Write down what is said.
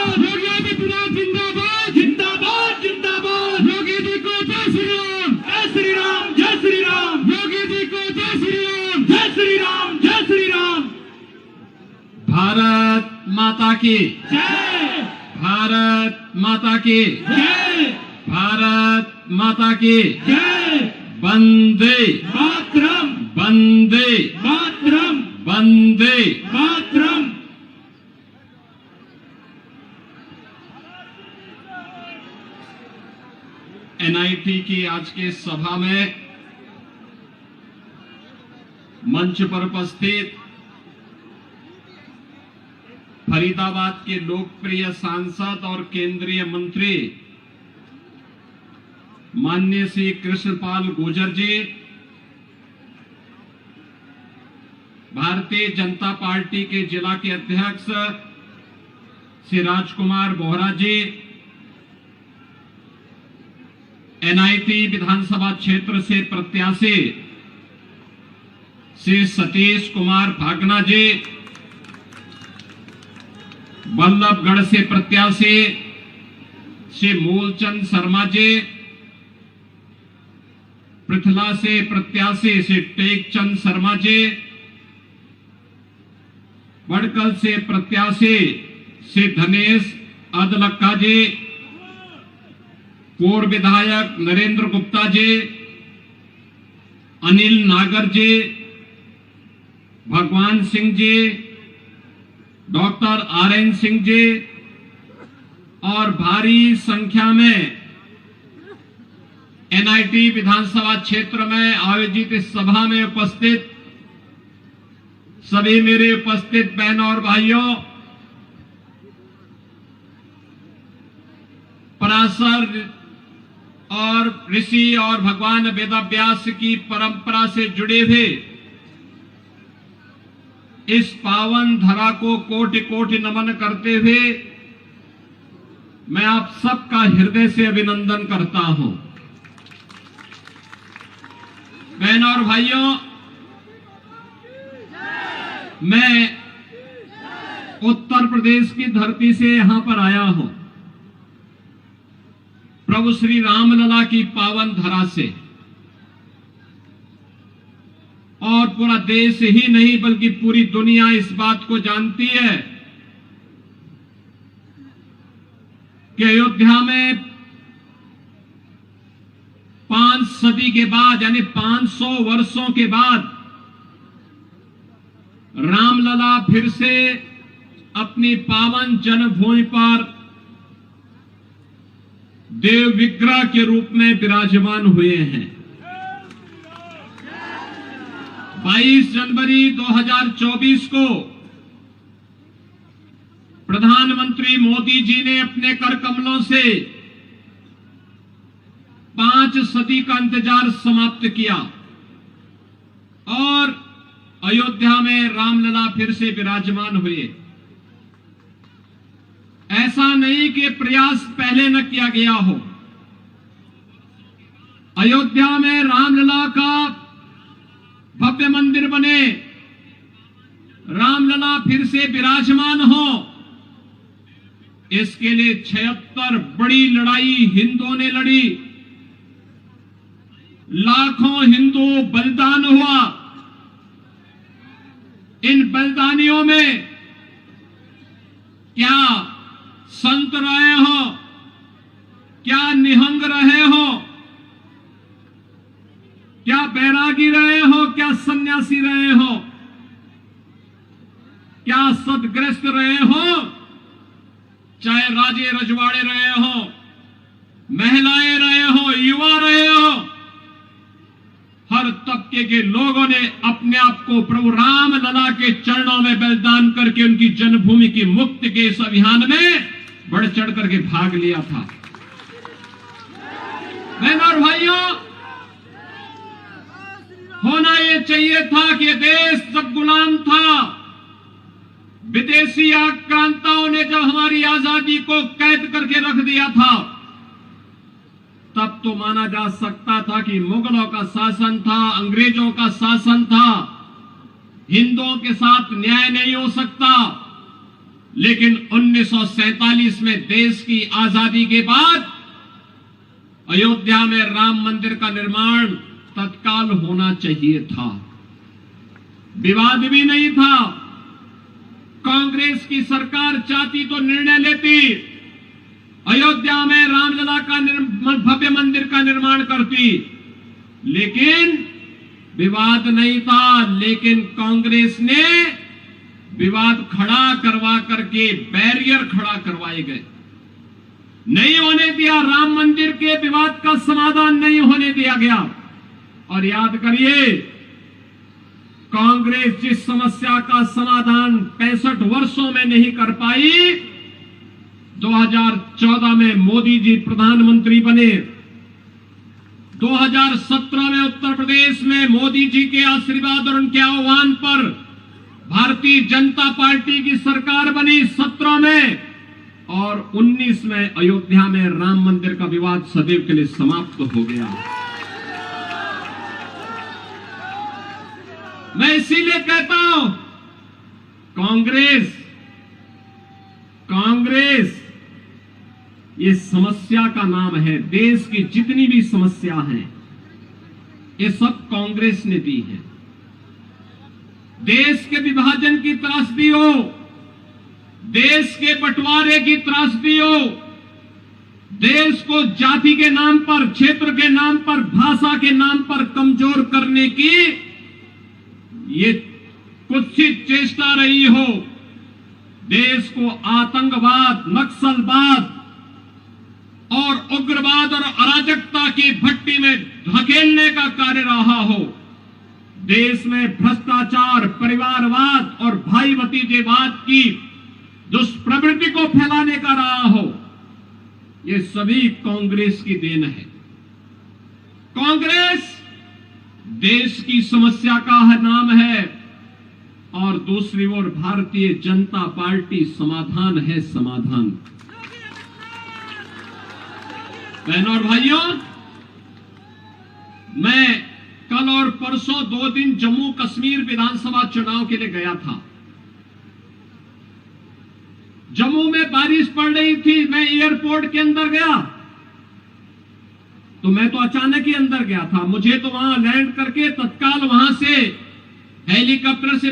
जिंदाबाद, योगी आदित्यनाथ जिंदाबाद, जिंदाबाद जिंदाबाद, योगी जी को जय श्री राम, जय श्री राम, जय श्री राम, योगी जी को जय श्री राम, जय श्री राम, जय श्री राम। भारत माता की जय, भारत माता की जय, भारत माता की जय। वंदे मातरम, वंदे मातरम, वंदे मातरम। एनआईटी की आज की सभा में मंच पर उपस्थित फरीदाबाद के लोकप्रिय सांसद और केंद्रीय मंत्री माननीय श्री कृष्णपाल गुर्जर जी, भारतीय जनता पार्टी के जिला के अध्यक्ष श्री राजकुमार बोहरा जी, एनआईटी विधानसभा क्षेत्र से प्रत्याशी श्री सतीश कुमार भागना जी, बल्लभगढ़ से प्रत्याशी श्री मूलचंद शर्मा जी, पृथला से प्रत्याशी श्री टेकचंद शर्मा जी, बड़कल से प्रत्याशी श्री धनेश अदलक्का जी, पूर्व विधायक नरेंद्र गुप्ता जी, अनिल नागर जी, भगवान सिंह जी, डॉक्टर आरएन सिंह जी और भारी संख्या में एनआईटी विधानसभा क्षेत्र में आयोजित इस सभा में उपस्थित सभी मेरे उपस्थित बहनों और भाइयों, पराशर और ऋषि और भगवान वेदव्यास की परंपरा से जुड़े हुए इस पावन धरा को कोटि कोटि नमन करते हुए मैं आप सबका हृदय से अभिनंदन करता हूं। बहनों और भाइयों, मैं उत्तर प्रदेश की धरती से यहां पर आया हूं, प्रभु श्री रामलला की पावन धरा से, और पूरा देश ही नहीं बल्कि पूरी दुनिया इस बात को जानती है कि अयोध्या में 5 सदी के बाद यानी 500 वर्षों के बाद रामलला फिर से अपनी पावन जन्मभूमि पर देव विग्रह के रूप में विराजमान हुए हैं। 22 जनवरी 2024 को प्रधानमंत्री मोदी जी ने अपने कर कमलों से 5 सदी का इंतजार समाप्त किया और अयोध्या में रामलला फिर से विराजमान हुए। ऐसा नहीं कि प्रयास पहले न किया गया हो। अयोध्या में रामलला का भव्य मंदिर बने, रामलला फिर से विराजमान हो, इसके लिए 76 बड़ी लड़ाई हिंदुओं ने लड़ी, लाखों हिंदू बलिदान हुआ। इन बलिदानियों में क्या संत रहे हो, क्या निहंग रहे हो, क्या बैरागी रहे हो, क्या सन्यासी रहे हो, क्या सदग्रस्त रहे हो, चाहे राजे रजवाड़े रहे हो, महिलाएं रहे हो, युवा रहे हो, हर तबके के लोगों ने अपने आप को प्रभु रामलला के चरणों में बलिदान करके उनकी जन्मभूमि की मुक्ति के इस अभियान में बढ़ चढ़ करके भाग लिया था। बहनों और भाइयों, होना यह चाहिए था कि देश जब गुलाम था, विदेशी आक्रांताओं ने जब हमारी आजादी को कैद करके रख दिया था, तब तो माना जा सकता था कि मुगलों का शासन था, अंग्रेजों का शासन था, हिंदुओं के साथ न्याय नहीं हो सकता। लेकिन 1947 में देश की आजादी के बाद अयोध्या में राम मंदिर का निर्माण तत्काल होना चाहिए था। विवाद भी नहीं था। कांग्रेस की सरकार चाहती तो निर्णय लेती, अयोध्या में रामलला का भव्य मंदिर का निर्माण करती, लेकिन विवाद नहीं था। लेकिन कांग्रेस ने विवाद खड़ा करवा करके बैरियर खड़ा करवाए गए, नहीं होने दिया। राम मंदिर के विवाद का समाधान नहीं होने दिया गया। और याद करिए, कांग्रेस जिस समस्या का समाधान 65 वर्षों में नहीं कर पाई, 2014 में मोदी जी प्रधानमंत्री बने, 2017 में उत्तर प्रदेश में मोदी जी के आशीर्वाद और उनके आह्वान पर भारतीय जनता पार्टी की सरकार बनी 17 में, और 19 में अयोध्या में राम मंदिर का विवाद सदैव के लिए समाप्त हो गया। मैं इसीलिए कहता हूं, कांग्रेस ये समस्या का नाम है। देश की जितनी भी समस्या हैं, ये सब कांग्रेस ने दी है। देश के विभाजन की त्रासदी हो, देश के बंटवारे की त्रासदी हो, देश को जाति के नाम पर, क्षेत्र के नाम पर, भाषा के नाम पर कमजोर करने की ये कुत्सित चेष्टा रही हो, देश को आतंकवाद, नक्सलवाद और उग्रवाद और अराजकता की भट्टी में धकेलने का कार्य रहा हो, देश में भ्रष्टाचार, परिवारवाद और भाई भतीजेवाद की दुष्प्रवृत्ति को फैलाने का रहा हो, ये सभी कांग्रेस की देन है। कांग्रेस देश की समस्या का नाम है, और दूसरी ओर भारतीय जनता पार्टी समाधान है, समाधान। बहनों और भाइयों, मैं कल और परसों 2 दिन जम्मू कश्मीर विधानसभा चुनाव के लिए गया था। जम्मू में बारिश पड़ रही थी, मैं एयरपोर्ट के अंदर गया, तो मैं तो अचानक ही अंदर गया था। मुझे तो वहां लैंड करके तत्काल वहां से हेलीकॉप्टर से